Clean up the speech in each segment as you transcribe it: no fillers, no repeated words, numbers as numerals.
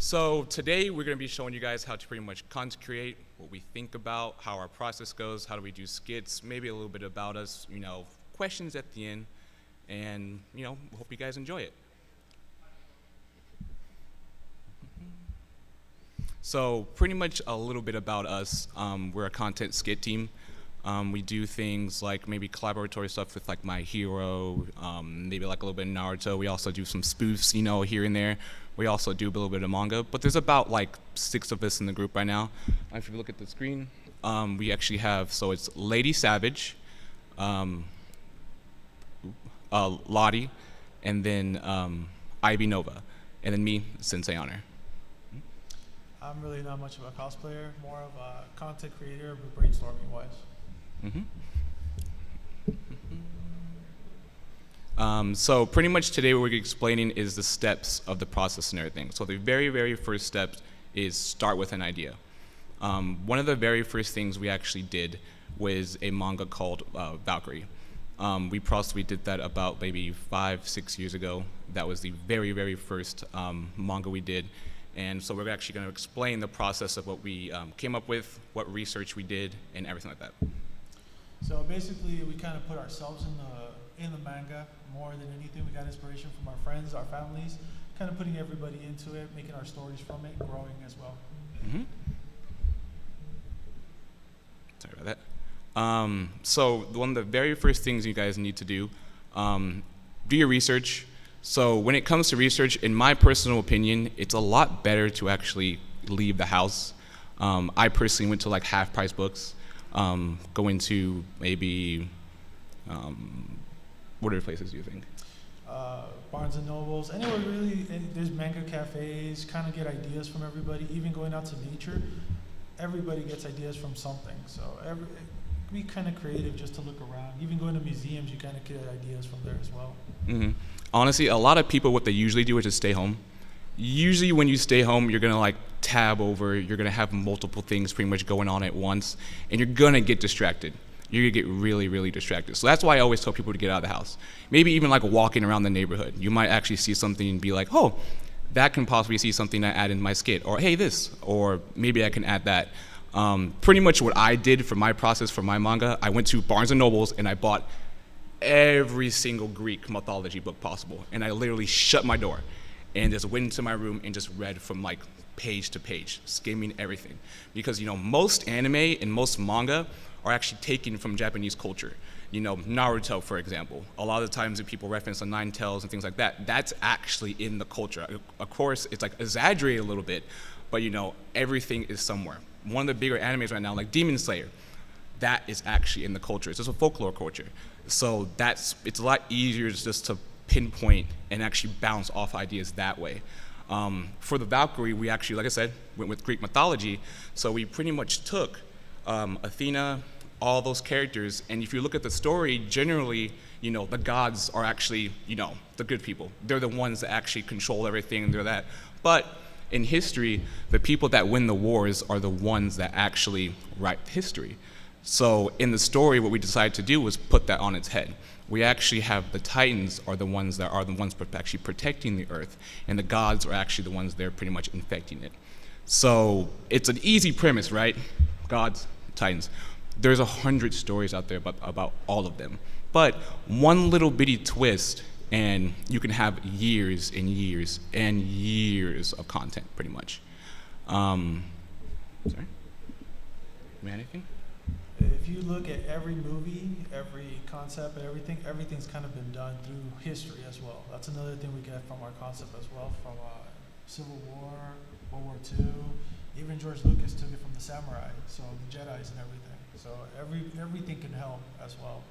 So today we're going to be showing you guys how to pretty much content create, what we think about, how our process goes, how do we do skits, maybe a little bit about us, questions at the end, and hope you guys enjoy it. So pretty much a little bit about us. We're a content skit team. We do things like maybe collaboratory stuff with like My Hero, maybe like a little bit of Naruto. We also do some spoofs, here and there. We also do a little bit of manga, but there's about like 6 of us in the group right now. If you look at the screen, we actually have, so it's Lady Savage, Lottie, and then Ivy Nova, and then me, Sensei Honor. I'm really not much of a cosplayer, more of a content creator, but brainstorming wise. So pretty much today what we're explaining is the steps of the process and everything. So the very, very first step is start with an idea. One of the very first things we actually did was a manga called Valkyrie. We did that about maybe 5-6 years ago. That was the very, very first manga we did. And so we're actually going to explain the process of what we came up with, what research we did, and everything like that. So basically, we kind of put ourselves in the manga more than anything. We got inspiration from our friends, our families, kind of putting everybody into it, making our stories from it, growing as well. Sorry about that. So one of the very first things you guys need to do your research. So when it comes to research, in my personal opinion, it's a lot better to actually leave the house. I personally went to like half-price books, go into maybe, what other places do you think? Barnes and Nobles, anywhere really. There's manga cafes, kind of get ideas from everybody. Even going out to nature, everybody gets ideas from something. So be kind of creative just to look around. Even going to museums, you kind of get ideas from there as well. Honestly, a lot of people, what they usually do is just stay home. Usually when you stay home, you're going to like tab over, you're going to have multiple things pretty much going on at once, and you're going to get distracted. You're going to get really, really distracted. So that's why I always tell people to get out of the house. Maybe even like walking around the neighborhood. You might actually see something and be like, oh, that can possibly see something I add in my skit, or hey, this, or maybe I can add that. Pretty much what I did for my process for my manga, I went to Barnes and Nobles and I bought every single Greek mythology book possible, and I literally shut my door and just went into my room and just read from like page to page, skimming everything. Because most anime and most manga are actually taken from Japanese culture. Naruto, for example. A lot of the times that people reference the Nine Tails and things like that, that's actually in the culture. Of course, it's like exaggerated a little bit, but everything is somewhere. One of the bigger animes right now, like Demon Slayer, that is actually in the culture. It's just a folklore culture. So it's a lot easier just to pinpoint and actually bounce off ideas that way. For the Valkyrie, we actually, like I said, went with Greek mythology. So we pretty much took Athena, all those characters, and if you look at the story, generally, the gods are actually, the good people. They're the ones that actually control everything, they're that. But in history, the people that win the wars are the ones that actually write history. So in the story, what we decided to do was put that on its head. We actually have the Titans are the ones actually protecting the Earth, and the gods are actually the ones that are pretty much infecting it. So it's an easy premise, right? Gods, Titans. There's 100 stories out there about all of them. But one little bitty twist, and you can have years and years and years of content, pretty much. Sorry? Anything? If you look at every movie, every concept, and everything's kind of been done through history as well. That's another thing we get from our concept as well, from Civil War, World War II. Even George Lucas took it from the samurai, so the Jedis and everything. So everything can help as well.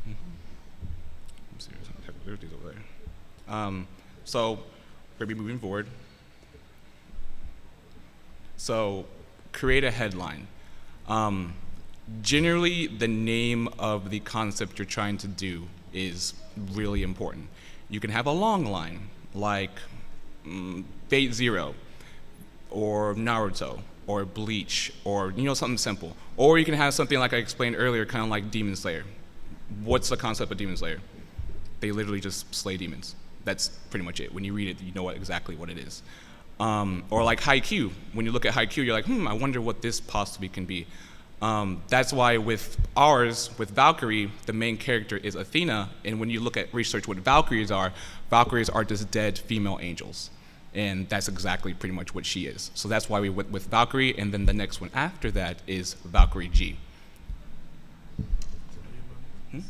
I'm serious. There's these over there. So we're going to be moving forward. So create a headline. Generally, the name of the concept you're trying to do is really important. You can have a long line, like Fate Zero, or Naruto, or Bleach, or something simple. Or you can have something like I explained earlier, kind of like Demon Slayer. What's the concept of Demon Slayer? They literally just slay demons. That's pretty much it. When you read it, you know exactly what it is. Or like Haikyuu. When you look at Haikyuu, you're like, I wonder what this possibly can be. That's why with Valkyrie, the main character is Athena, and when you look at research what Valkyries are just dead female angels. And that's exactly pretty much what she is. So that's why we went with Valkyrie, and then the next one after that is Valkyrie G. Oh,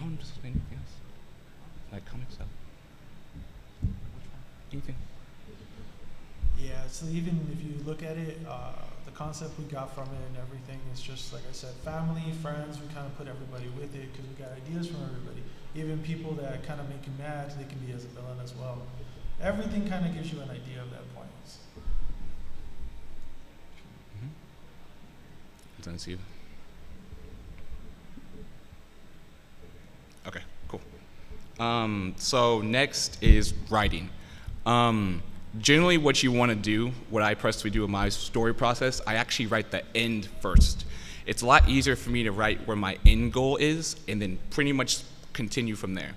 I'm just explaining anything else. Like comic stuff. Anything. Yeah, so even if you look at it, the concept we got from it and everything is just, like I said, family, friends, we kind of put everybody with it because we got ideas from everybody. Even people that kind of make you mad, they can be as a villain as well. Everything kind of gives you an idea of that point. Done, Steve. Okay, cool. So next is writing. Generally what you want to do, what I personally do in my story process, I actually write the end first. It's a lot easier for me to write where my end goal is and then pretty much continue from there.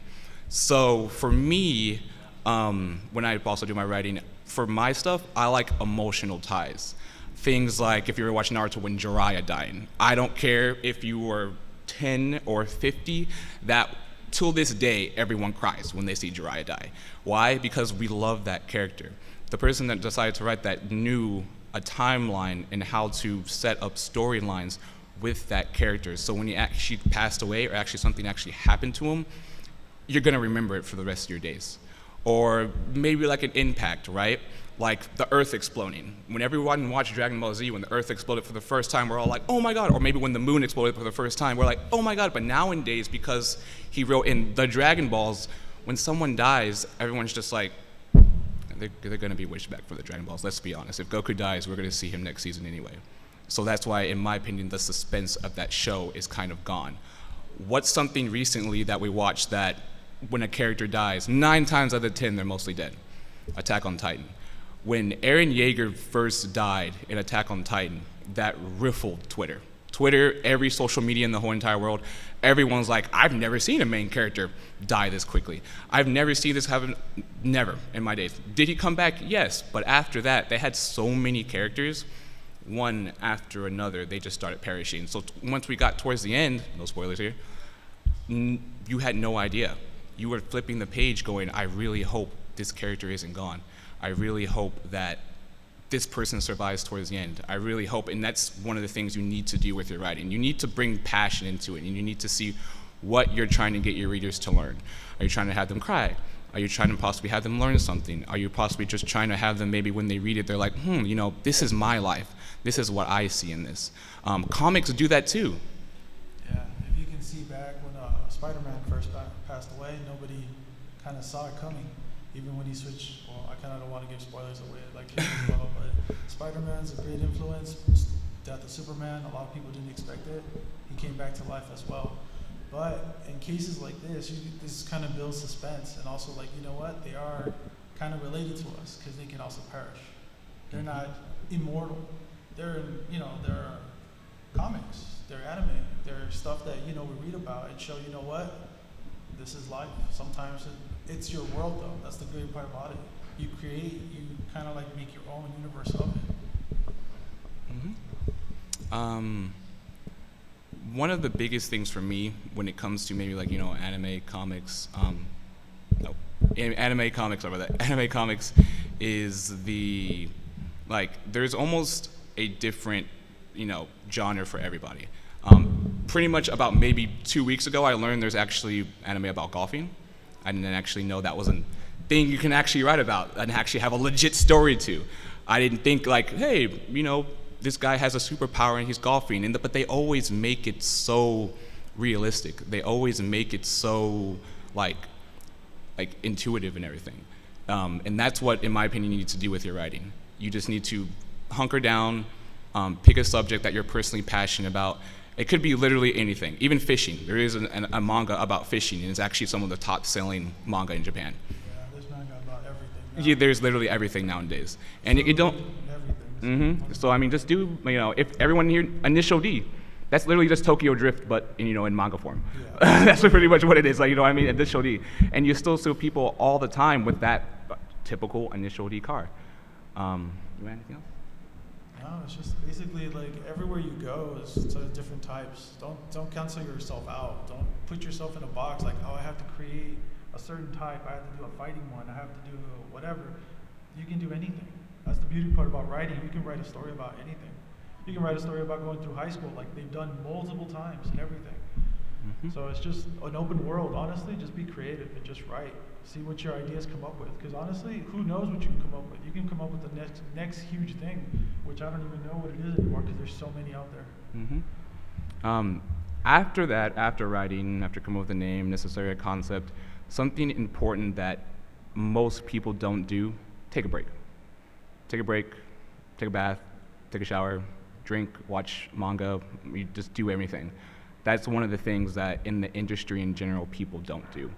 So for me, when I also do my writing, for my stuff, I like emotional ties. Things like if you were watching Naruto when Jiraiya died. I don't care if you were 10 or 50, that till this day, everyone cries when they see Jiraiya die. Why? Because we love that character. The person that decided to write that knew a timeline and how to set up storylines with that character. So when he actually passed away or actually something actually happened to him, you're gonna remember it for the rest of your days. Or maybe like an impact, right? Like the Earth exploding. When everyone watched Dragon Ball Z, when the Earth exploded for the first time, we're all like, oh my God. Or maybe when the moon exploded for the first time, we're like, oh my God. But nowadays, because he wrote in the Dragon Balls, when someone dies, everyone's just like, they're gonna be wished back for the Dragon Balls. Let's be honest. If Goku dies, we're gonna see him next season anyway. So that's why, in my opinion, the suspense of that show is kind of gone. What's something recently that we watched that when a character dies, 9 times out of 10, they're mostly dead? Attack on Titan. When Eren Yeager first died in Attack on Titan, that riffled Twitter. Twitter, every social media in the whole entire world, everyone's like, I've never seen a main character die this quickly. I've never seen this happen, never in my days. Did he come back? Yes, but after that, they had so many characters, one after another, they just started perishing. So once we got towards the end, no spoilers here, you had no idea. You were flipping the page going, I really hope this character isn't gone. I really hope that this person survives towards the end. I really hope, and that's one of the things you need to do with your writing. You need to bring passion into it, and you need to see what you're trying to get your readers to learn. Are you trying to have them cry? Are you trying to possibly have them learn something? Are you possibly just trying to have them, maybe when they read it, they're like, this is my life. This is what I see in this. Comics do that too. Yeah, if you can see back when Spider-Man first passed away, nobody kind of saw it coming. Even when he switched, well, I kind of don't want to give spoilers away like this as well, but Spider-Man's a great influence. Death of Superman, a lot of people didn't expect it. He came back to life as well. But in cases like this, this kind of builds suspense, and also like, you know what, they are kind of related to us because they can also perish. They're not immortal. They're they're comics, they're anime, they're stuff that we read about and show, this is life. Sometimes it's your world though. That's the great part about it. You kind of like make your own universe of it. One of the biggest things for me when it comes to maybe like, anime comics, anime comics over that. Anime comics is there's almost a different, genre for everybody. Pretty much about maybe 2 weeks ago, I learned there's actually anime about golfing. I didn't actually know that was a thing you can actually write about and actually have a legit story to. I didn't think like, hey, this guy has a superpower and he's golfing, but they always make it so realistic. They always make it so like intuitive and everything. And that's what, in my opinion, you need to do with your writing. You just need to hunker down, pick a subject that you're personally passionate about. It could be literally anything, even fishing. There is a manga about fishing, and it's actually some of the top-selling manga in Japan. Yeah, there's manga about everything now. Yeah, there's literally everything nowadays. And you don't... Everything. So, I mean, just do, if everyone here, Initial D, that's literally just Tokyo Drift, but, in manga form. Yeah. That's pretty much what it is, Initial D. And you still see people all the time with that typical initial D car. You have anything else? No, it's just basically like everywhere you go is sort of different types. Don't cancel yourself out. Don't put yourself in a box like, oh, I have to create a certain type. I have to do a fighting one. I have to do whatever. You can do anything. That's the beauty part about writing. You can write a story about anything. You can write a story about going through high school like they've done multiple times and everything. So it's just an open world. Honestly, just be creative and just write. See what your ideas come up with. Because honestly, who knows what you can come up with? You can come up with the next huge thing, which I don't even know what it is anymore because there's so many out there. After that, after writing, after coming up with a name, necessary a concept, something important that most people don't do, take a break. Take a break, take a bath, take a shower, drink, watch manga, you just do everything. That's one of the things that in the industry in general people don't do.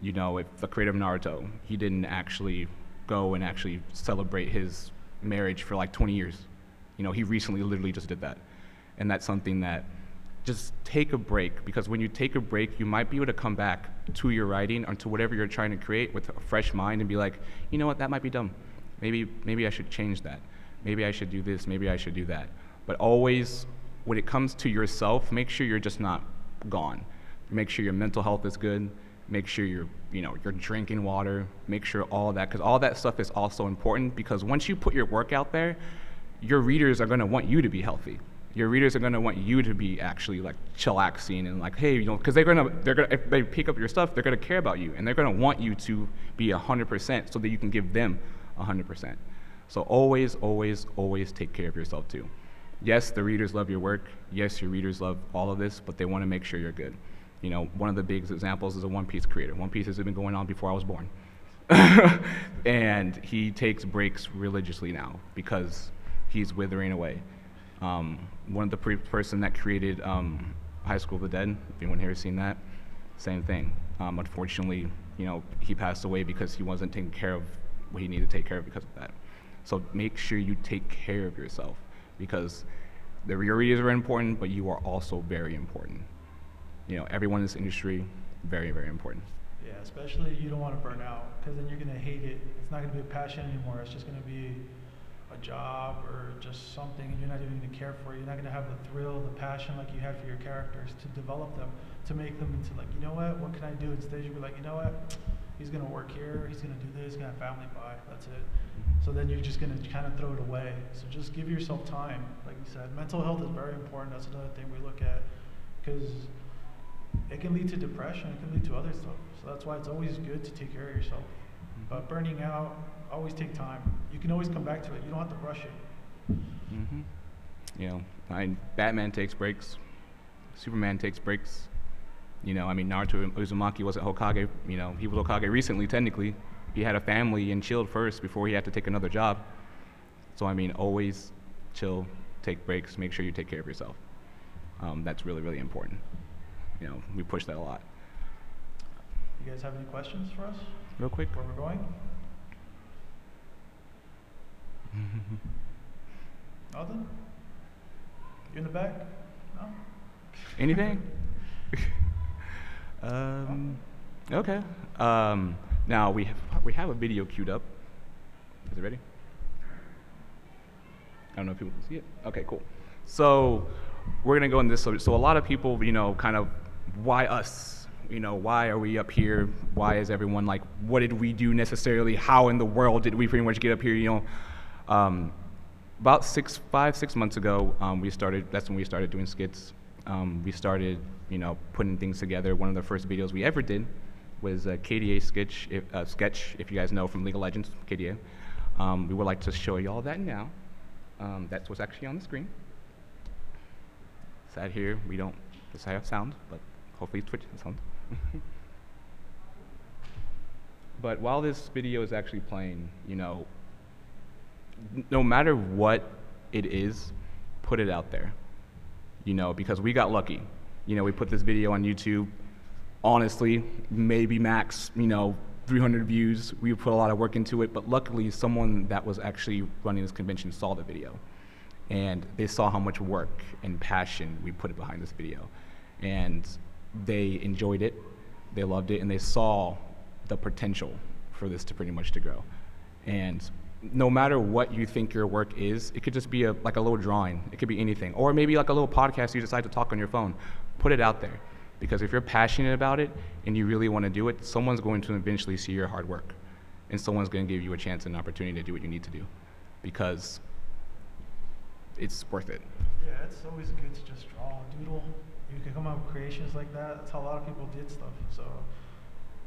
You know, if the creator of Naruto, he didn't actually go and actually celebrate his marriage for like 20 years. You know, he recently literally just did that. And that's something that just take a break, because when you take a break, you might be able to come back to your writing or to whatever you're trying to create with a fresh mind and be like, you know what, that might be dumb. Maybe I should change that. Maybe I should do this, maybe I should do that. But always, when it comes to yourself, make sure you're just not gone. Make sure your mental health is good. Make sure you're drinking water. Make sure all of that, because all that stuff is also important. Because once you put your work out there, your readers are going to want you to be healthy. Your readers are going to want you to be actually like chillaxing and like, hey, because they're gonna if they pick up your stuff, they're gonna care about you and they're gonna want you to be 100% so that you can give them 100%. So always, always, always take care of yourself too. Yes, the readers love your work. Yes, your readers love all of this, but they want to make sure you're good. You know, one of the big examples is a One Piece creator. One Piece has been going on before I was born. And he takes breaks religiously now because he's withering away. One of the person that created High School of the Dead, if anyone here has seen that, same thing. Unfortunately, he passed away because he wasn't taking care of what he needed to take care of because of that. So make sure you take care of yourself, because your readers are important, but you are also very important. Everyone in this industry, very, very important. Yeah, especially you don't want to burn out, because then you're going to hate it. It's not going to be a passion anymore. It's just going to be a job or just something, and you're not even going to care for it. You're not going to have the thrill, the passion like you had for your characters to develop them, to make them into like, what can I do? Instead, you'll be like, he's going to work here, he's going to do this, he's going to have family by, that's it. So then you're just going to kind of throw it away. So just give yourself time. Like you said, mental health is very important. That's another thing we look at, because it can lead to depression, it can lead to other stuff. So that's why it's always good to take care of yourself. But burning out, always take time. You can always come back to it. You don't have to rush it. Batman takes breaks. Superman takes breaks. Naruto Uzumaki wasn't Hokage. He was Hokage recently, technically. He had a family and chilled first before he had to take another job. So, always chill, take breaks, make sure you take care of yourself. That's really, really important. We push that a lot. You guys have any questions for us? Real quick. Where we're going? Nothing? You in the back? No? Anything? Okay. Now we have a video queued up. Is it ready? I don't know if people can see it. Okay, cool. So we're gonna go in this. So a lot of people, kind of, why us? Why are we up here? Why is everyone like, what did we do necessarily? How in the world did we pretty much get up here? About 6 months ago, that's when we started doing skits. We started, putting things together. One of the first videos we ever did was a KDA sketch, if you guys know from League of Legends, KDA. We would like to show you all that now. That's what's actually on the screen. Sad here, we don't just have sound, but hopefully Twitch has sound. But while this video is actually playing, no matter what it is, put it out there. Because we got lucky. We put this video on YouTube. Honestly, maybe max, 300 views. We put a lot of work into it, but luckily someone that was actually running this convention saw the video. And they saw how much work and passion we put behind this video. And they enjoyed it, they loved it, and they saw the potential for this to pretty much to grow. And no matter what you think your work is, it could just be like a little drawing. It could be anything. Or maybe like a little podcast you decide to talk on your phone. Put it out there. Because if you're passionate about it and you really want to do it, someone's going to eventually see your hard work. And someone's going to give you a chance and an opportunity to do what you need to do. Because it's worth it. Yeah, it's always good to just draw, doodle. You can come up with creations like that. That's how a lot of people did stuff. So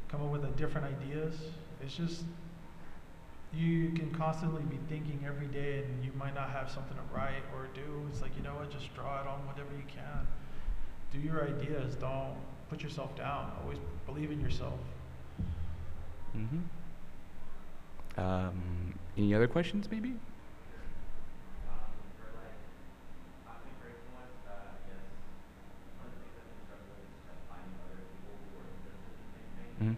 come up with different ideas. It's just, you can constantly be thinking every day and you might not have something to write or do. It's like, you know what, just draw it on whatever you can. Do your ideas. Don't put yourself down. Always believe in yourself. Mm-hmm. Any other questions, maybe? Mm-hmm.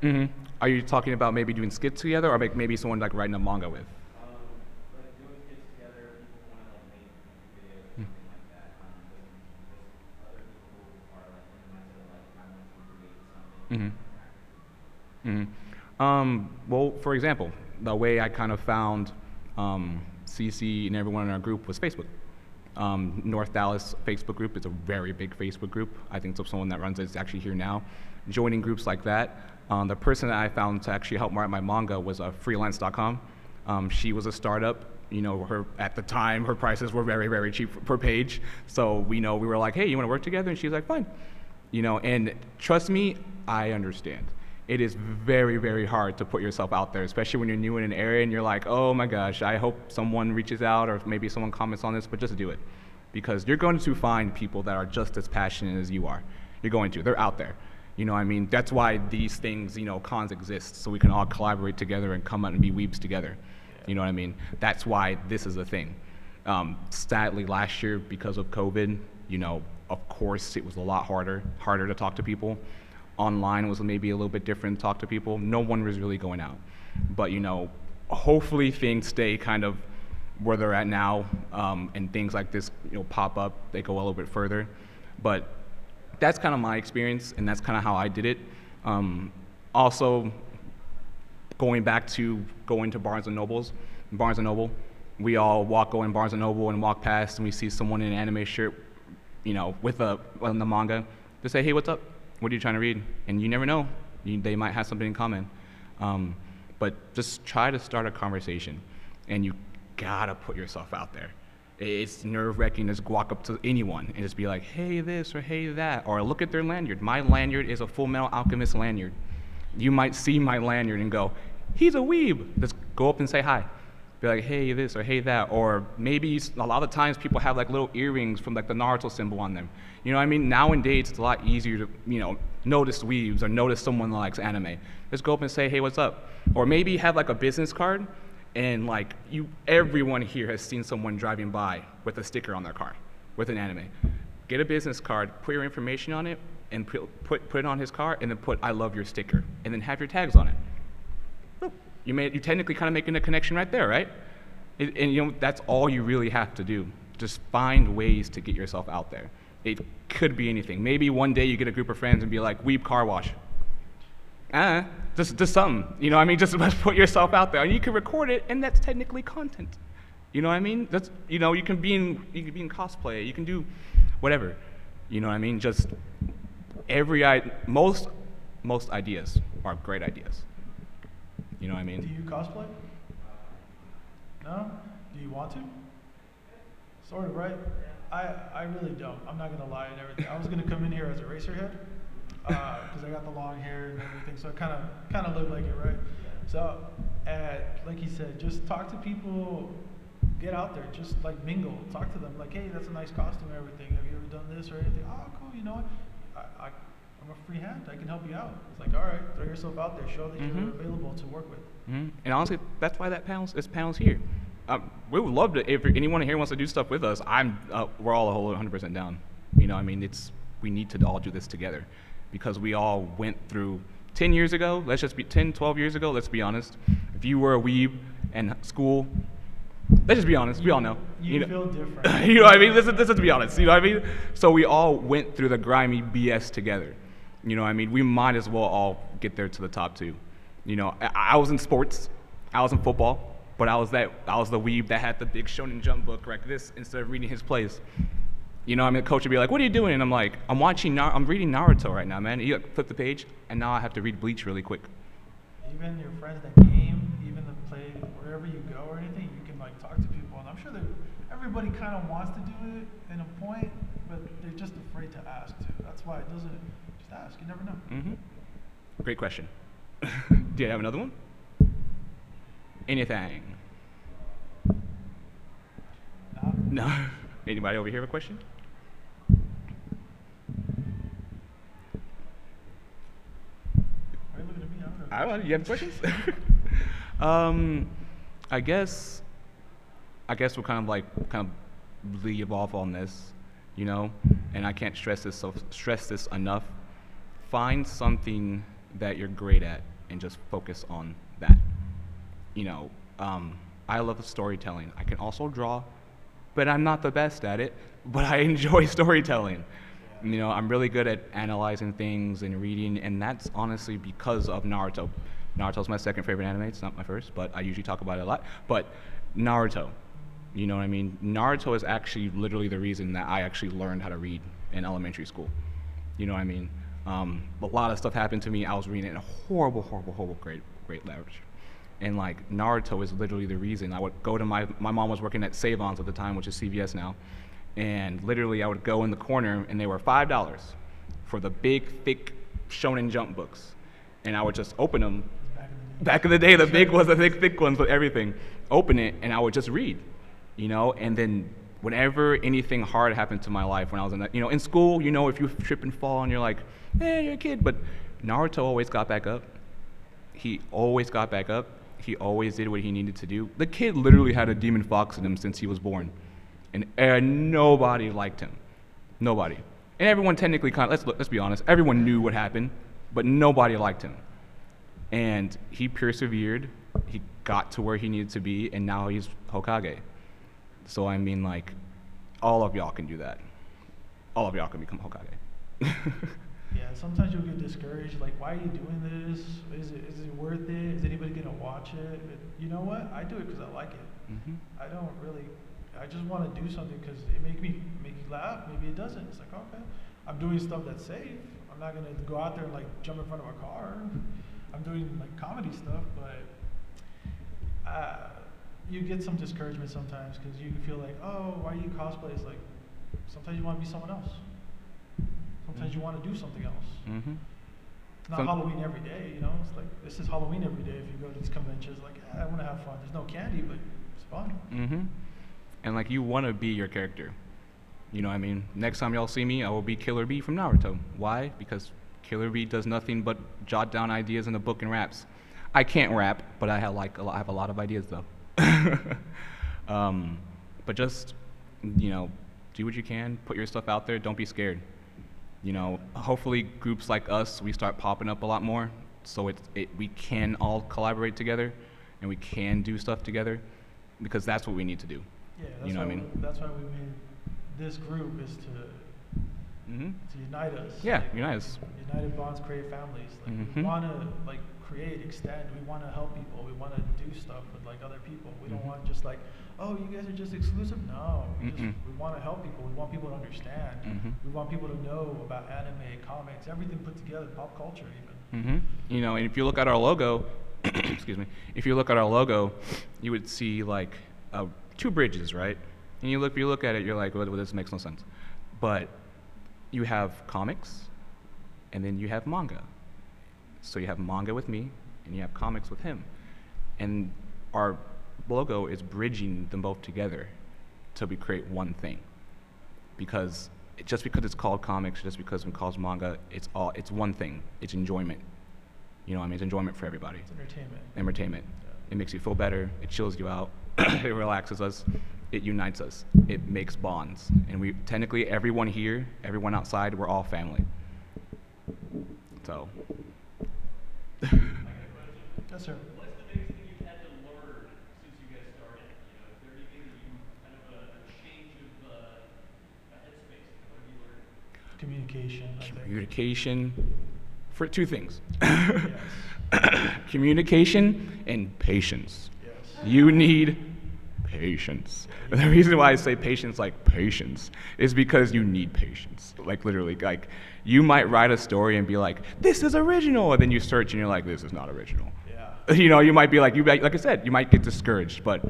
Mm-hmm. Are you talking about maybe doing skits together, or maybe someone like writing a manga with? Mm-hmm. Mm-hmm. Well, for example, the way I kind of found CC and everyone in our group was Facebook. North Dallas Facebook group is a very big Facebook group. I think so someone that runs it is actually here now. Joining groups like that. The person that I found to actually help write my manga was freelance.com. She was a startup. You know, at the time, her prices were very, very cheap per page. So we were like, hey, you want to work together? And she's like, fine. And trust me, I understand. It is very, very hard to put yourself out there, especially when you're new in an area and you're like, oh my gosh, I hope someone reaches out or maybe someone comments on this, but just do it. Because you're going to find people that are just as passionate as you are. You're going to. They're out there. That's why these things, cons exist, so we can all collaborate together and come out and be weebs together. You know what I mean? That's why this is a thing. Sadly, last year, because of COVID, of course, it was a lot harder to talk to people. Online was maybe a little bit different to talk to people. No one was really going out. But, hopefully things stay kind of where they're at now, and things like this, pop up, they go a little bit further. But that's kind of my experience, and that's kind of how I did it. Also, going back to going to Barnes & Noble, we all go in Barnes & Noble and walk past, and we see someone in an anime shirt, with the manga, to say, hey, what's up? What are you trying to read? And you never know. They might have something in common. But just try to start a conversation, and you gotta put yourself out there. It's nerve-wracking to just walk up to anyone and just be like, hey this or hey that, or look at their lanyard. My lanyard is a Full Metal Alchemist lanyard. You might see my lanyard and go, he's a weeb. Just go up and say hi. Be like, hey this or hey that, or maybe a lot of times people have like little earrings from like the Naruto symbol on them. Nowadays it's a lot easier to, notice weebs or notice someone that likes anime. Just go up and say, hey, what's up? Or maybe have like a business card, and like everyone here has seen someone driving by with a sticker on their car with an anime. Get a business card, put your information on it, and put it on his car, and then put I love your sticker, and then have your tags on it. You technically kind of making a connection right there, right? And that's all you really have to do. Just find ways to get yourself out there. It could be anything. Maybe one day you get a group of friends and be like, weeb car wash. Just something. Just put yourself out there. And you can record it, and that's technically content. That's you can be in cosplay, you can do whatever. Just most ideas are great ideas. You know what I mean? Do you cosplay? No? Do you want to? Sort of, right? I really don't. I'm not gonna lie and everything. I was gonna come in here as a racerhead, because I got the long hair and everything, so I kind of look like it, right? So, like he said, just talk to people, get out there, just like mingle, talk to them, like, hey, that's a nice costume and everything. Have you ever done this or anything? Oh, cool. You know what? I'm a free hand. I can help you out. It's like, all right, throw yourself out there, show that you're available to work with. Mm-hmm. And honestly, that's why this panel's here. We would love to, if anyone here wants to do stuff with us, we're all 100% down. We need to all do this together, because we all went through 10 years ago, 12 years ago, let's be honest. If you were a weeb and school. Let's just be honest. We all know. You know, feel different. you know what I mean? Let's be honest. You know what I mean? So we all went through the grimy BS together. You know what I mean? We might as well all get there to the top too. You know, I was in sports. I was in football. But I was the weeb that had the big Shonen Jump book like this instead of reading his plays. You know, I mean, the coach would be like, "What are you doing?" And I'm like, "I'm reading Naruto right now, man." You flip the page, and now I have to read Bleach really quick. Even your friends that game, even the play, wherever you go or anything, you can like talk to people, and I'm sure that everybody kind of wants to do it in a point, but they're just afraid to ask too. That's why it doesn't. Just ask. You never know. Mm-hmm. Great question. Do you have another one? Anything? No. Anybody over here have a question? Why are you looking at me? I don't know. You have questions? I guess we'll kind of leave off on this, you know, and I can't stress this enough. Find something that you're great at and just focus on that. You know, I love storytelling. I can also draw, but I'm not the best at it, but I enjoy storytelling. You know, I'm really good at analyzing things and reading, and that's honestly because of Naruto. Naruto's my second favorite anime. It's not my first, but I usually talk about it a lot. But Naruto, you know what I mean? Naruto is actually literally the reason that I actually learned how to read in elementary school. You know what I mean? A lot of stuff happened to me. I was reading it in a horrible grade leverage. And like Naruto is literally the reason. I would go to my mom was working at Save-Ons at the time, which is CVS now. And literally I would go in the corner and they were $5 for the big, thick Shonen Jump books. And I would just open them. Back in the day, the big ones, the thick ones with everything. Open it and I would just read, you know? And then whenever anything hard happened to my life when I was in school, you know, if you trip and fall and you're like, hey, you're a kid. But Naruto always got back up. He always got back up. He always did what he needed to do. The kid literally had a demon fox in him since he was born. And nobody liked him. Nobody. And everyone technically let's be honest, everyone knew what happened, but nobody liked him. And he persevered, he got to where he needed to be, and now he's Hokage. So I mean, like, all of y'all can do that. All of y'all can become Hokage. Yeah, sometimes you'll get discouraged, like, why are you doing this? Is it worth it? Is anybody gonna watch it? But you know what? I do it because I like it. Mm-hmm. I just want to do something because it make you laugh. Maybe it doesn't. It's like, okay, I'm doing stuff that's safe. I'm not gonna go out there and like jump in front of a car. I'm doing like comedy stuff, but you get some discouragement sometimes because you feel like, oh, why do you cosplay? It's like sometimes you want to be someone else. Sometimes you want to do something else. Mm-hmm. Not Halloween every day, you know. It's like this is Halloween every day. If you go to these conventions, like, I want to have fun. There's no candy, but it's fun. Mm-hmm. And like you want to be your character. You know what I mean? Next time y'all see me, I will be Killer B from Naruto. Why? Because Killer B does nothing but jot down ideas in a book and raps. I can't rap, but I have a lot of ideas though. But just, you know, do what you can. Put your stuff out there. Don't be scared. You know, hopefully groups like us, we start popping up a lot more, so we can all collaborate together, and we can do stuff together, because that's what we need to do. Yeah, you know what I mean? That's why we made this group, is to unite us. Yeah, unite us. United bonds create families. Like, we want to like create, extend. We want to help people. We want to do stuff with like other people. We don't want just like, oh, you guys are just exclusive. No, we want to help people. We want people to understand. We want people to know about anime, comics, everything put together, pop culture even. You know, and if you look at our logo, excuse me, if you look at our logo, you would see like two bridges, right? And if you look at it, you're like, well, this makes no sense. But you have comics, and then you have manga. So you have manga with me, and you have comics with him. And our logo is bridging them both together to create one thing. Because just because it's called comics, just because it's called manga, it's one thing. It's enjoyment. You know what I mean? It's enjoyment for everybody. It's entertainment. Entertainment. Yeah. It makes you feel better. It chills you out. It relaxes us. It unites us. It makes bonds. And we technically, everyone here, everyone outside, we're all family. So. Yes, sir. What's the biggest thing you've had to learn since Communication, I think. Communication for two things. Yes. Communication and patience. Yes. You need patience. The reason why I say patience, like patience, is because you need patience. Like literally, like you might write a story and be like, "This is original," and then you search and you're like, "This is not original." Yeah. You know, you might be like I said, you might get discouraged, but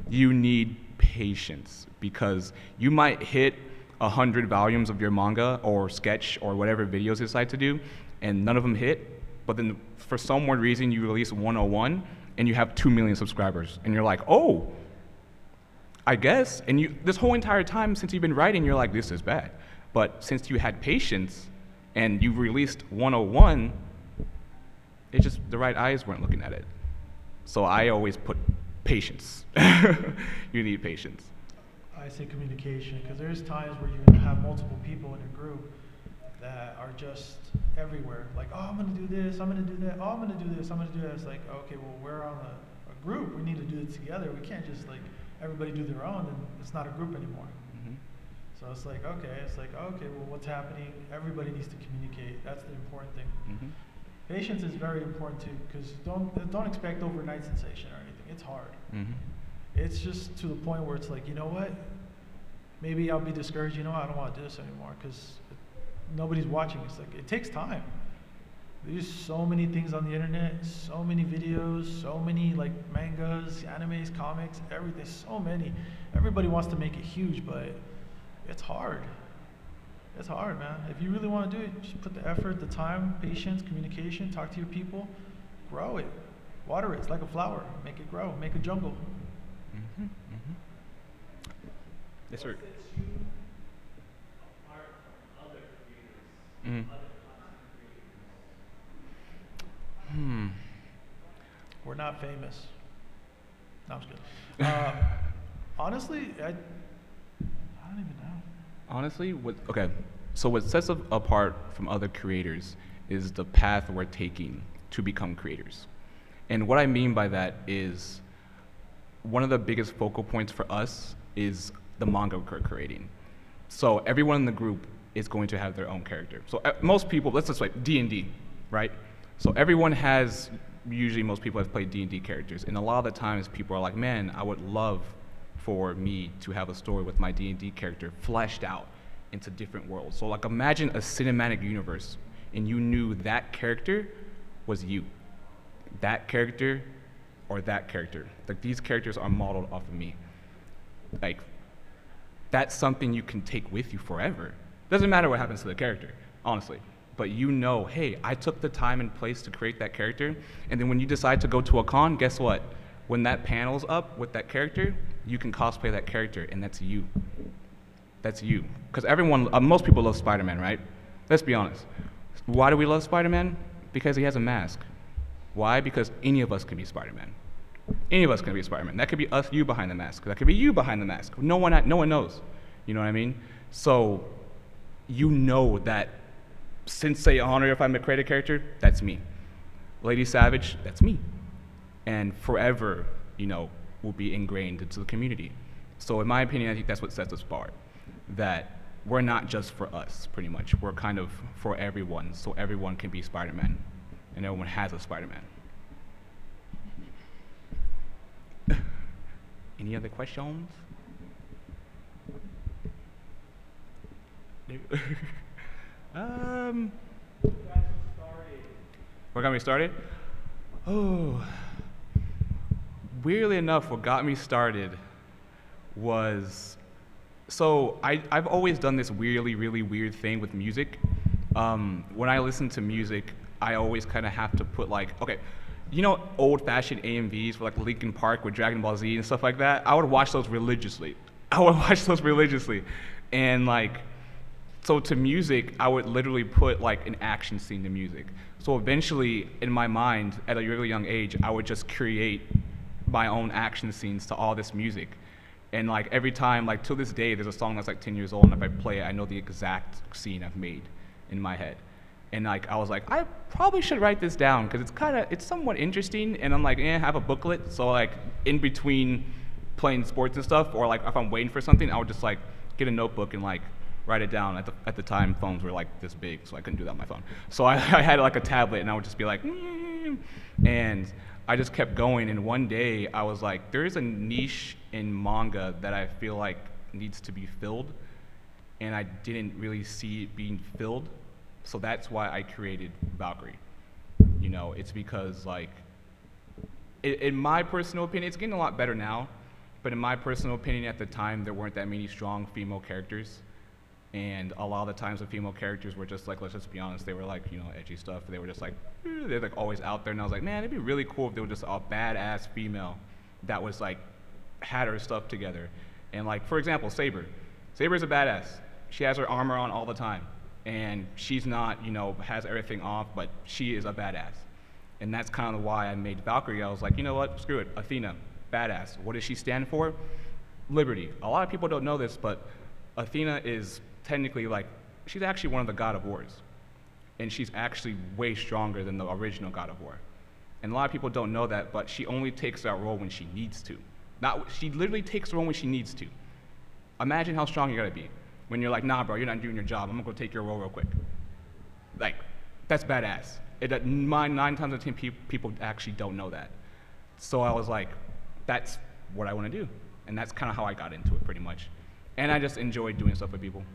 you need patience because you might hit 100 volumes of your manga or sketch or whatever videos you decide to do, and none of them hit. But then for some weird reason, you release 101 and you have 2 million subscribers, and you're like, "Oh, I guess." And you this whole entire time since you've been writing, you're like, "This is bad." But since you had patience and you released 101, it just the right eyes weren't looking at it. So I always put patience. You need patience. I say communication because there's times where you're going to have multiple people in a group that are just everywhere. Like, oh, I'm going to do this, I'm going to do that, oh, I'm going to do this, I'm going to do that. It's like, okay, well, we're on a group. We need to do it together. We can't just like everybody do their own, and it's not a group anymore. Mm-hmm. So it's like, okay, well, what's happening? Everybody needs to communicate. That's the important thing. Mm-hmm. Patience is very important too, because don't expect overnight sensation or anything. It's hard. Mm-hmm. It's just to the point where it's like, you know what? Maybe I'll be discouraged. You know, I don't want to do this anymore because nobody's watching. It's like it takes time. There's so many things on the internet, so many videos, so many like mangas, animes, comics, everything. So many. Everybody wants to make it huge, but it's hard. It's hard, man. If you really want to do it, just put the effort, the time, patience, communication, talk to your people, grow it, water it. It's like a flower. Make it grow. Make a jungle. Mm-hmm. Mm-hmm. Yes, sir. Mm. We're not famous. No, I'm just kidding. Honestly, I don't even know. Honestly, so what sets us apart from other creators is the path we're taking to become creators. And what I mean by that is one of the biggest focal points for us is the manga we're creating. So everyone in the group is going to have their own character. So most people, let's just like D&D, right? So usually most people have played D&D characters. And a lot of the times people are like, man, I would love for me to have a story with my D&D character fleshed out into different worlds. So like imagine a cinematic universe and you knew that character was you. That character or that character. Like these characters are modeled off of me. Like that's something you can take with you forever. Doesn't matter what happens to the character, honestly. But you know, hey, I took the time and place to create that character, and then when you decide to go to a con, guess what? When that panel's up with that character, you can cosplay that character, and that's you. That's you. Because most people love Spider-Man, right? Let's be honest. Why do we love Spider-Man? Because he has a mask. Why? Because any of us can be Spider-Man. Any of us can be Spider-Man. That could be us, you behind the mask. That could be you behind the mask. No one knows. You know what I mean? So you know that Sensei Honor, if I'm a creative character, that's me. Lady Savage, that's me. And forever, will be ingrained into the community. So in my opinion, I think that's what sets us apart. That we're not just for us, pretty much. We're kind of for everyone, so everyone can be Spider-Man. And everyone has a Spider-Man. Any other questions? What got me started? Oh, weirdly enough, what got me started was, so I've always done this really weird thing with music. When I listen to music, I always kind of have to put old-fashioned AMVs for like Linkin Park with Dragon Ball Z and stuff like that. I would watch those religiously. And so to music, I would literally put like an action scene to music. So eventually, in my mind, at a really young age, I would just create my own action scenes to all this music. And like every time, like till this day, there's a song that's like 10 years old, and if I play it, I know the exact scene I've made in my head. And like I was like, I probably should write this down because it's somewhat interesting. And I'm like, I have a booklet, so like in between playing sports and stuff, or like if I'm waiting for something, I would just like get a notebook and like write it down. At the time, phones were like this big, so I couldn't do that on my phone. So I had like a tablet, and I would just be like, and I just kept going. And one day, I was like, there is a niche in manga that I feel like needs to be filled, and I didn't really see it being filled. So that's why I created Valkyrie. You know, it's because like, in my personal opinion, it's getting a lot better now, but in my personal opinion, at the time, there weren't that many strong female characters. And a lot of the times the female characters were just like, let's just be honest, they were like, you know, edgy stuff. They were just like, they're like always out there. And I was like, man, it'd be really cool if there was just a badass female that was like, had her stuff together. And like, for example, Saber. Saber's a badass. She has her armor on all the time. And she's not, you know, has everything off, but she is a badass. And that's kind of why I made Valkyrie. I was like, you know what, screw it, Athena, badass. What does she stand for? Liberty. A lot of people don't know this, but Athena is technically like, she's actually one of the God of Wars. And she's actually way stronger than the original God of War. And a lot of people don't know that, but she only takes that role when she needs to. She literally takes the role when she needs to. Imagine how strong you gotta be. When you're like, nah, bro, you're not doing your job. I'm gonna go take your role real quick. Like, that's badass. Nine times out of 10 people actually don't know that. So I was like, that's what I want to do. And that's kind of how I got into it, pretty much. And I just enjoyed doing stuff with people.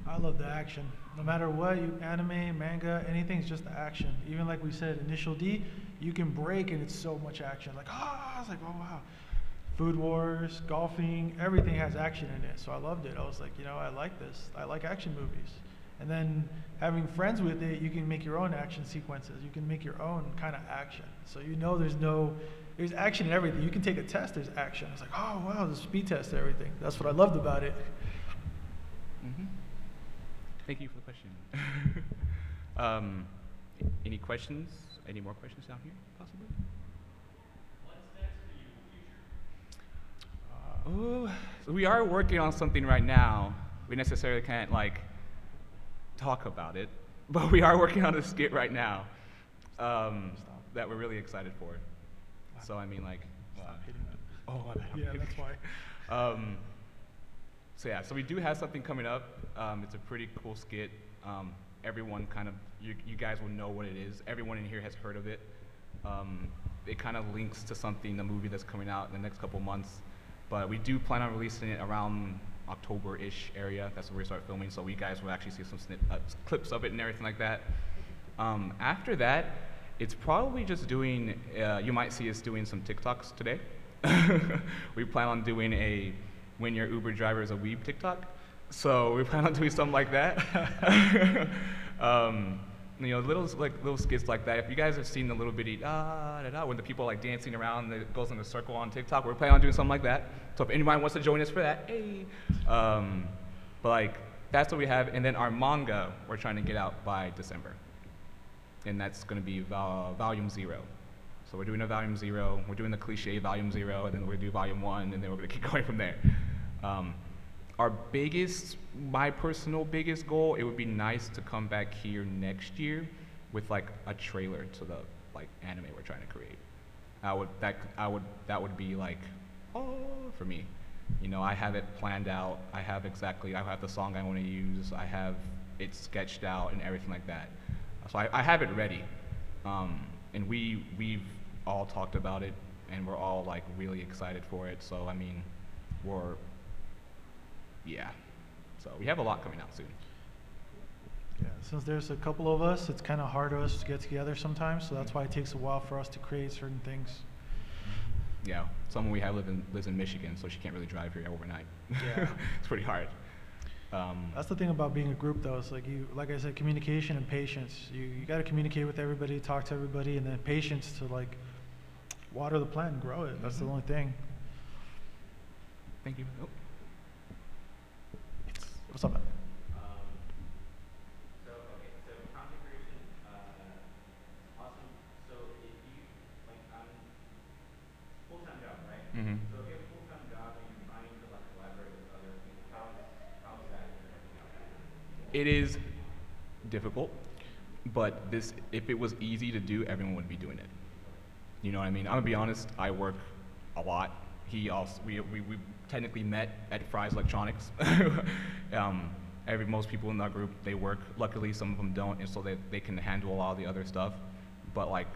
I love the action. No matter what, anime, manga, anything's just the action. Even like we said, Initial D, you can break and it's so much action. Like, I was like, oh wow. Food Wars, golfing, everything has action in it. So I loved it. I was like, you know, I like this. I like action movies. And then having friends with it, you can make your own action sequences. You can make your own kind of action. So you know there's action in everything. You can take a test, there's action. It's like, oh wow, there's a speed test and everything. That's what I loved about it. Mm-hmm. Thank you for the question. Any questions? Any more questions down here, possibly? So we are working on something right now. We necessarily can't like talk about it, but we are working on a skit right now that we're really excited for. So I mean, like, Stop hitting that. oh, my bad. Yeah, that's why. So yeah, so we do have something coming up. It's a pretty cool skit. Everyone kind of, you guys will know what it is. Everyone in here has heard of it. It kind of links to something, the movie that's coming out in the next couple months. But we do plan on releasing it around October-ish area. That's when we start filming. So you guys will actually see some clips of it and everything like that. After that, it's probably just doing, you might see us doing some TikToks today. We plan on doing a when your Uber driver is a weeb TikTok. So we plan on doing something like that. You know, little skits like that. If you guys have seen the little bitty when the people are like dancing around and it goes in a circle on TikTok, we're planning on doing something like that. So if anybody wants to join us for that, hey. But like that's what we have. And then our manga we're trying to get out by December. And that's going to be volume 0. So we're doing a volume 0. We're doing the cliche volume 0, and then we're going to do volume 1, and then we're going to keep going from there. My personal biggest goal, it would be nice to come back here next year with like a trailer to the like anime we're trying to create. That would be like, oh, for me. You know, I have it planned out. I have the song I want to use. I have it sketched out and everything like that. So I have it ready. And we've all talked about it, and we're all like really excited for it. So I mean, so we have a lot coming out soon. Yeah, since there's a couple of us, it's kind of hard for us to get together sometimes, so that's why it takes a while for us to create certain things. Yeah, someone we have lives in Michigan, so she can't really drive here overnight. Yeah. It's pretty hard. That's the thing about being a group, though. It's like I said, communication and patience. You got to communicate with everybody, talk to everybody, and then patience to like water the plant and grow it. That's the only thing. Thank you. Oh. What's up, man? So content creation, awesome. So if you, like, full-time job, right? Mm-hmm. So if you have a full-time job and you're trying to, like, collaborate with other people, how's that working out? It is difficult, but if it was easy to do, everyone would be doing it. You know what I mean? I'm gonna be honest, I work a lot. We technically met at Fry's Electronics. Most people in that group, they work. Luckily, some of them don't, and so they can handle all the other stuff. But like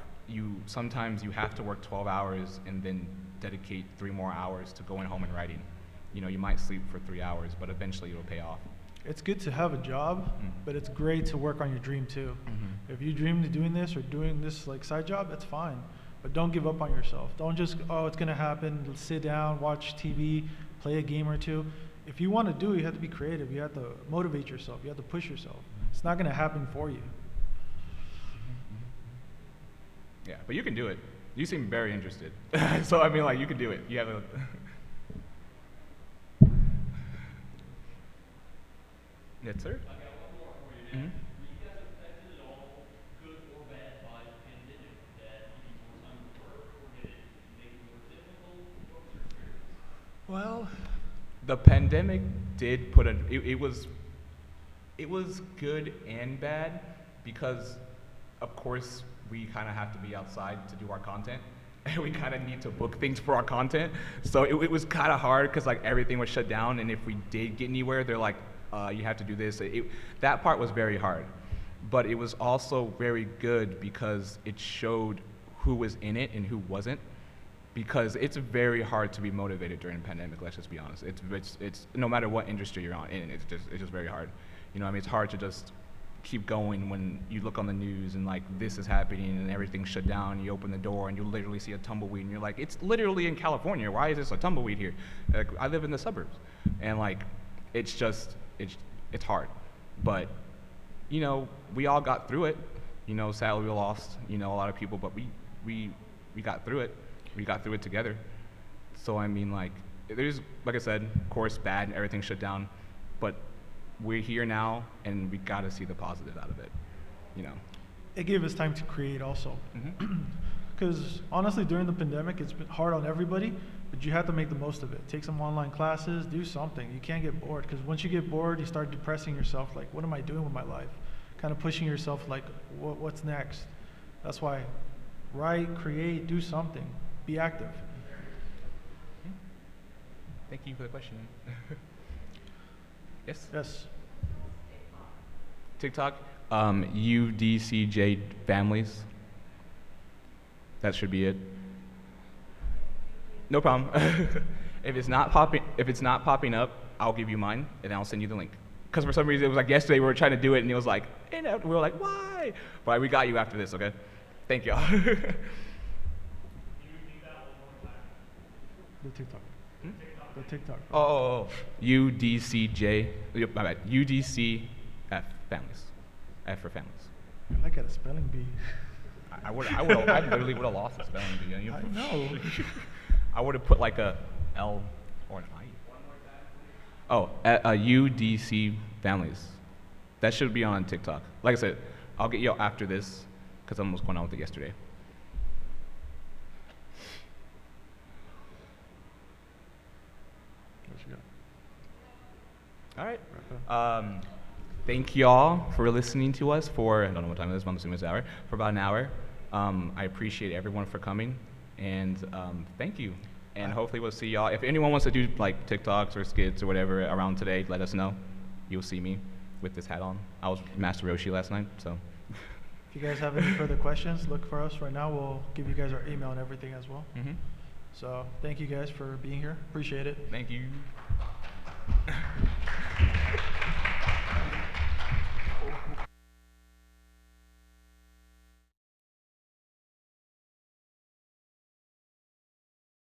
sometimes you have to work 12 hours and then dedicate 3 more hours to going home and writing. You might sleep for 3 hours, but eventually it'll pay off. It's good to have a job, but it's great to work on your dream too. If you dream of doing this or doing this like side job, that's fine. But don't give up on yourself. Don't just, oh, it's gonna happen. Sit down, watch TV, play a game or two. If you want to do it, you have to be creative. You have to motivate yourself. You have to push yourself. It's not gonna happen for you. Yeah, but you can do it. You seem very interested. So I mean, like, you can do it. You have a. Yes, sir. I got one more for you. Mm-hmm. Were you guys affected at all, good or bad, by the pandemic? Did that give you more time to work, or did it make it more difficult? What was your experience? Well, The pandemic did put it was good and bad because, of course, we kind of have to be outside to do our content. And we kind of need to book things for our content. So it was kind of hard because like everything was shut down. And if we did get anywhere, they're like, you have to do this. That part was very hard. But it was also very good because it showed who was in it and who wasn't. Because it's very hard to be motivated during a pandemic, let's just be honest. It's no matter what industry you're in, it's just very hard. I mean, it's hard to just keep going when you look on the news and like this is happening and everything's shut down. You open the door and you literally see a tumbleweed and you're like, it's literally in California. Why is this a tumbleweed here? Like, I live in the suburbs, and like it's hard. But we all got through it. Sadly we lost a lot of people, but we got through it. We got through it together. So I mean, like, there's, like I said, of course, bad, everything shut down, but we're here now, and we got to see the positive out of it. it gave us time to create also. Because honestly, during the pandemic, it's been hard on everybody, but you have to make the most of it. Take some online classes, do something. You can't get bored, because once you get bored, you start depressing yourself, like, what am I doing with my life? Kind of pushing yourself, like, what's next? That's why write, create, do something. Be active. Thank you for the question. Yes? Yes. TikTok, UDCJ families. That should be it. No problem. If it's not popping up, I'll give you mine and I'll send you the link. Because for some reason it was like yesterday we were trying to do it and it was like, and we were like, why? But we got you after this, okay? Thank y'all. The TikTok. The TikTok. Oh, UDCJ. Yep, my bad. UDCF families. F for families. I got a spelling bee. I literally would have lost the spelling bee. I know. I would have put like a L or an I. Oh, UDC families. That should be on TikTok. Like I said, I'll get you after this because I almost went on with it yesterday. What you got? All right. Thank y'all for listening to us for, I don't know what time it is, but I'm assuming it's an hour, for about an hour. I appreciate everyone for coming, and thank you. And hopefully we'll see y'all. If anyone wants to do like TikToks or skits or whatever around today, let us know. You'll see me with this hat on. I was Master Roshi last night, so. If you guys have any further questions, look for us right now. We'll give you guys our email and everything as well. Mm-hmm. So thank you guys for being here. Appreciate it. Thank you.